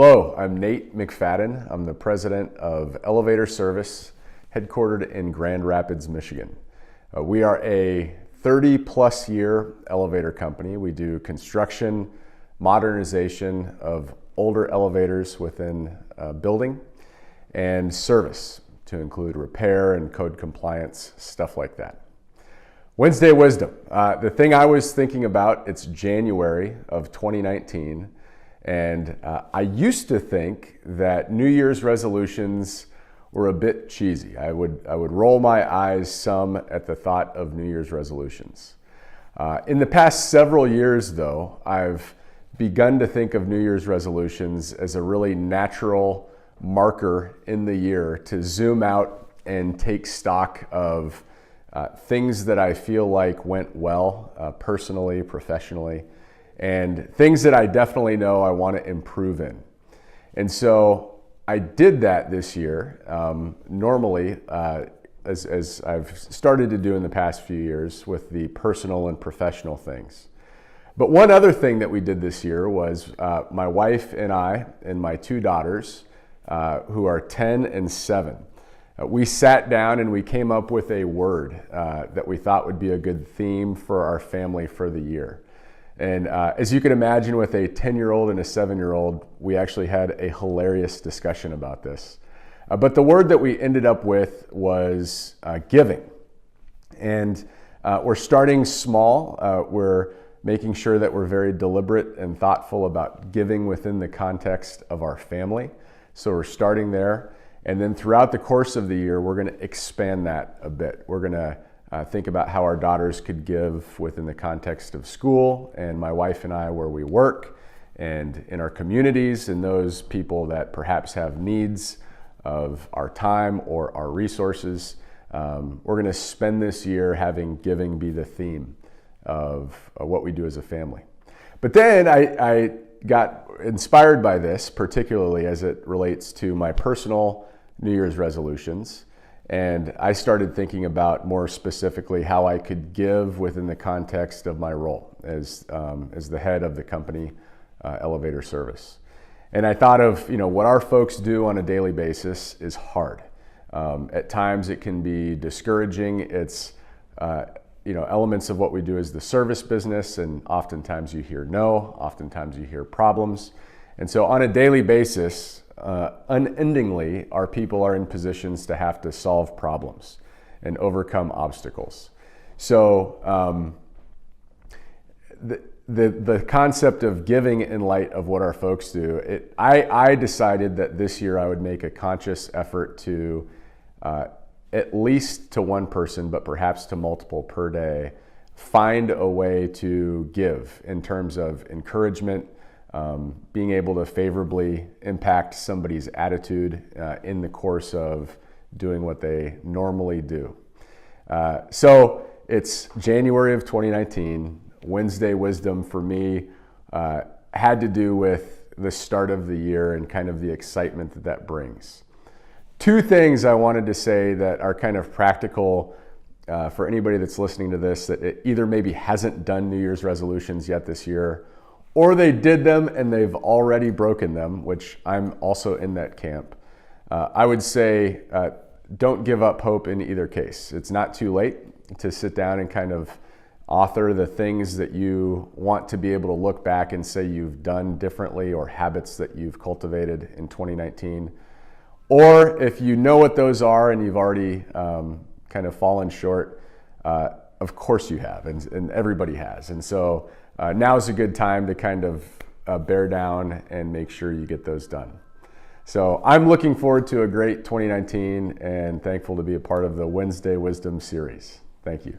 Hello, I'm Nate McFadden. I'm the president of Elevator Service, headquartered in Grand Rapids, Michigan. We are a 30-plus year elevator company. We do construction, modernization of older elevators within a building, and service to include repair and code compliance, stuff like that. Wednesday Wisdom. The thing I was thinking about, it's January of 2019, and I used to think that New Year's resolutions were a bit cheesy. I would roll my eyes some at the thought of New Year's resolutions. In the past several years, though, I've begun to think of New Year's resolutions as a really natural marker in the year to zoom out and take stock of things that I feel like went well personally, professionally, and things that I definitely know I want to improve in. And so I did that this year. Normally, as I've started to do in the past few years with the personal and professional things. But one other thing that we did this year was my wife and I and my two daughters, who are 10 and 7, we sat down and we came up with a word that we thought would be a good theme for our family for the year. And as you can imagine, with a 10-year-old and a 7-year-old, we actually had a hilarious discussion about this. But the word that we ended up with was giving. And we're starting small. We're making sure that we're very deliberate and thoughtful about giving within the context of our family. So we're starting there. And then throughout the course of the year, we're going to expand that a bit. We're going to think about how our daughters could give within the context of school, and my wife and I where we work, and in our communities, and those people that perhaps have needs of our time or our resources. We're going to spend this year having giving be the theme of what we do as a family. But then I got inspired by this, particularly as it relates to my personal New Year's resolutions. And I started thinking about more specifically how I could give within the context of my role as the head of the company, Elevator Service. And I thought of, what our folks do on a daily basis is hard. At times it can be discouraging. It's, elements of what we do is the service business, and oftentimes you hear no, oftentimes you hear problems. And so on a daily basis, unendingly, our people are in positions to have to solve problems and overcome obstacles. So the concept of giving in light of what our folks do, I decided that this year I would make a conscious effort to at least to one person, but perhaps to multiple per day, find a way to give in terms of encouragement, being able to favorably impact somebody's attitude in the course of doing what they normally do. So it's January of 2019. Wednesday Wisdom for me had to do with the start of the year and kind of the excitement that brings. Two things I wanted to say that are kind of practical for anybody that's listening to this, that it either maybe hasn't done New Year's resolutions yet this year, or they did them and they've already broken them, which I'm also in that camp. I would say don't give up hope in either case. It's not too late to sit down and kind of author the things that you want to be able to look back and say you've done differently, or habits that you've cultivated in 2019. Or if you know what those are and you've already kind of fallen short, of course you have, and everybody has. And so now is a good time to kind of bear down and make sure you get those done. So I'm looking forward to a great 2019 and thankful to be a part of the Wednesday Wisdom series. Thank you.